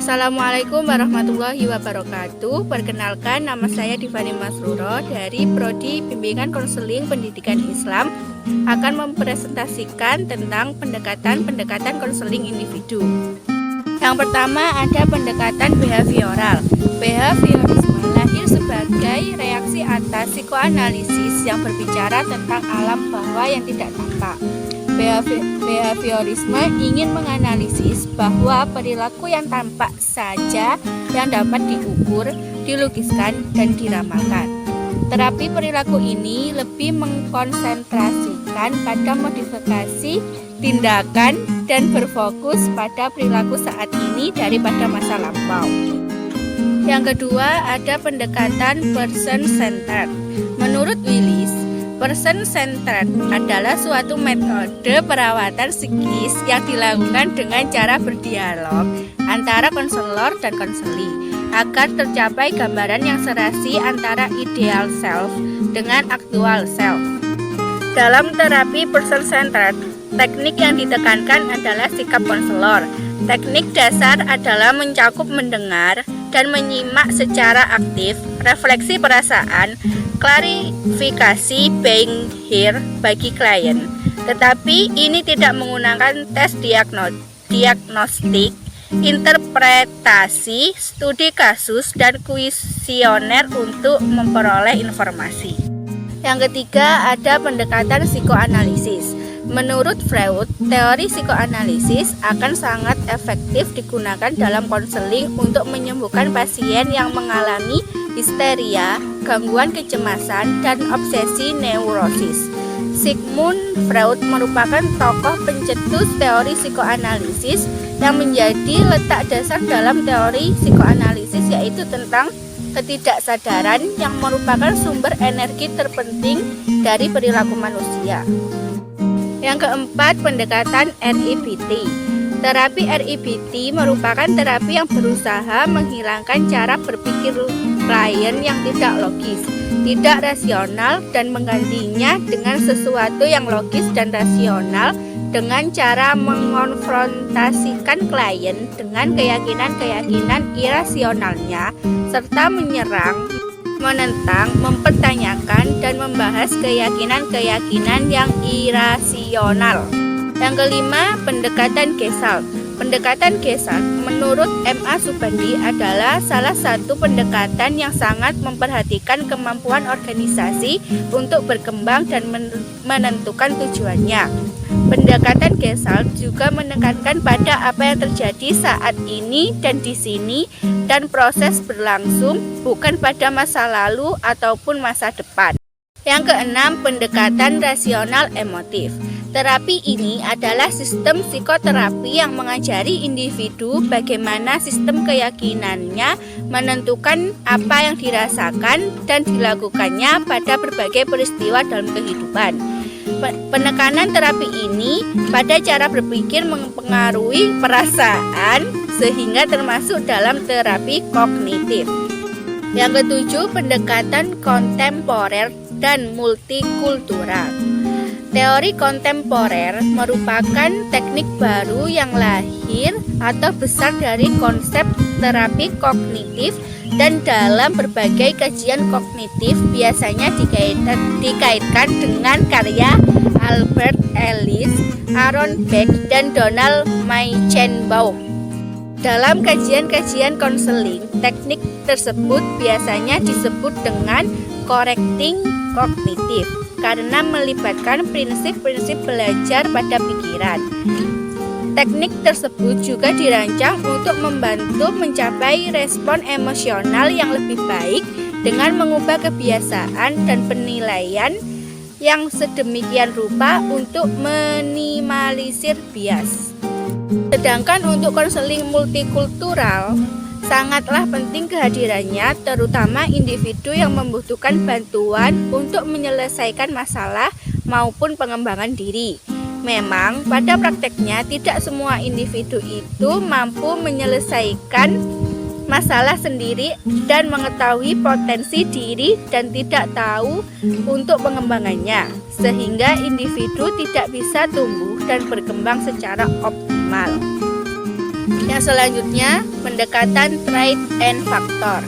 Assalamualaikum warahmatullahi wabarakatuh. Perkenalkan, nama saya Divani Masruro dari Prodi Bimbingan Konseling Pendidikan Islam akan mempresentasikan tentang pendekatan konseling individu. Yang pertama ada pendekatan behavioral. Behaviorisme lahir sebagai reaksi atas psikoanalisis yang berbicara tentang alam bawah yang tidak tampak. Behaviorisme ingin menganalisis bahwa perilaku yang tampak saja yang dapat diukur, dilukiskan, dan diramalkan. Terapi perilaku ini lebih mengkonsentrasikan pada modifikasi tindakan dan berfokus pada perilaku saat ini daripada masa lampau. Yang kedua ada pendekatan person-centered. Menurut Willis, person-centered adalah suatu metode perawatan psikis yang dilakukan dengan cara berdialog antara konselor dan konseli agar tercapai gambaran yang serasi antara ideal self dengan aktual self. Dalam terapi person-centered, teknik yang ditekankan adalah sikap konselor. Teknik dasar adalah mencakup mendengar dan menyimak secara aktif, refleksi perasaan, klarifikasi being here bagi klien. Tetapi ini tidak menggunakan tes diagnostik, interpretasi, studi kasus, dan kuesioner untuk memperoleh informasi. Yang ketiga ada pendekatan psikoanalisis. Menurut Freud, teori psikoanalisis akan sangat efektif digunakan dalam konseling untuk menyembuhkan pasien yang mengalami histeria, gangguan kecemasan, dan obsesi neurosis. Sigmund Freud merupakan tokoh pencetus teori psikoanalisis yang menjadi letak dasar dalam teori psikoanalisis, yaitu tentang ketidaksadaran yang merupakan sumber energi terpenting dari perilaku manusia. Yang keempat, pendekatan REBT. Terapi REBT merupakan terapi yang berusaha menghilangkan cara berpikir klien yang tidak logis, tidak rasional, dan menggantinya dengan sesuatu yang logis dan rasional dengan cara mengonfrontasikan klien dengan keyakinan-keyakinan irasionalnya serta menyerang, menentang, mempertanyakan, dan membahas keyakinan-keyakinan yang irasional. Yang kelima, pendekatan Gestalt. Pendekatan Gestalt menurut M.A. Subandi adalah salah satu pendekatan yang sangat memperhatikan kemampuan organisasi untuk berkembang dan menentukan tujuannya. Pendekatan Gestalt juga menekankan pada apa yang terjadi saat ini dan di sini dan proses berlangsung, bukan pada masa lalu ataupun masa depan. Yang keenam, pendekatan rasional emotif. Terapi ini adalah sistem psikoterapi yang mengajari individu bagaimana sistem keyakinannya menentukan apa yang dirasakan dan dilakukannya pada berbagai peristiwa dalam kehidupan. Penekanan terapi ini pada cara berpikir mempengaruhi perasaan sehingga termasuk dalam terapi kognitif. Yang ketujuh, pendekatan kontemporer dan multikultural. Teori kontemporer merupakan teknik baru yang lahir atau besar dari konsep terapi kognitif dan dalam berbagai kajian kognitif biasanya dikaitkan dengan karya Albert Ellis, Aaron Beck, dan Donald Meichenbaum. Dalam kajian-kajian konseling, teknik tersebut biasanya disebut dengan correcting kognitif karena melibatkan prinsip-prinsip belajar pada pikiran. Teknik tersebut juga dirancang untuk membantu mencapai respon emosional yang lebih baik dengan mengubah kebiasaan dan penilaian yang sedemikian rupa untuk minimalisir bias. Sedangkan untuk konseling multikultural, sangatlah penting kehadirannya, terutama individu yang membutuhkan bantuan untuk menyelesaikan masalah maupun pengembangan diri. Memang pada prakteknya tidak semua individu itu mampu menyelesaikan masalah sendiri dan mengetahui potensi diri dan tidak tahu untuk pengembangannya, sehingga individu tidak bisa tumbuh dan berkembang secara optimal. Yang selanjutnya, pendekatan trait and factor.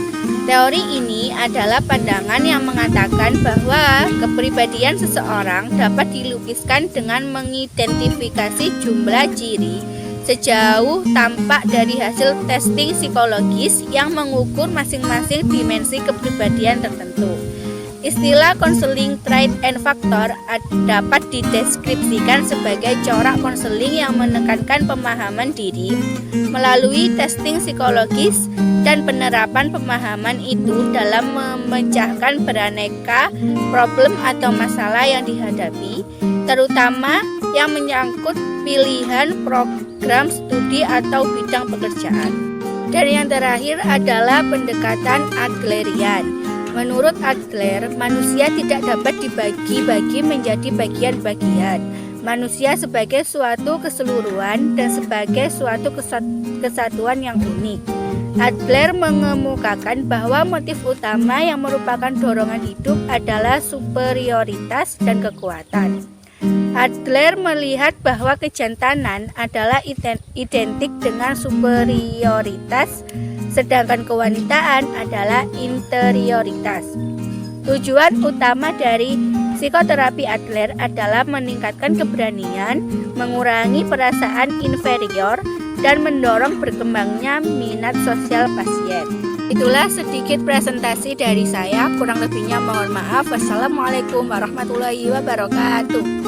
Teori ini adalah pandangan yang mengatakan bahwa kepribadian seseorang dapat dilukiskan dengan mengidentifikasi jumlah ciri sejauh tampak dari hasil testing psikologis yang mengukur masing-masing dimensi kepribadian tertentu. Istilah konseling trait and factor dapat dideskripsikan sebagai corak konseling yang menekankan pemahaman diri melalui testing psikologis dan penerapan pemahaman itu dalam memecahkan beraneka problem atau masalah yang dihadapi, terutama yang menyangkut pilihan program studi atau bidang pekerjaan. Dan yang terakhir adalah pendekatan Adlerian. Menurut Adler, manusia tidak dapat dibagi-bagi menjadi bagian-bagian. Manusia sebagai suatu keseluruhan dan sebagai suatu kesatuan yang unik. Adler mengemukakan bahwa motif utama yang merupakan dorongan hidup adalah superioritas dan kekuatan. Adler melihat bahwa kejantanan adalah identik dengan superioritas, sedangkan kewanitaan adalah interioritas. Tujuan utama dari psikoterapi Adler adalah meningkatkan keberanian, mengurangi perasaan inferior, dan mendorong berkembangnya minat sosial pasien. Itulah sedikit presentasi dari saya, kurang lebihnya mohon maaf. Wassalamualaikum warahmatullahi wabarakatuh.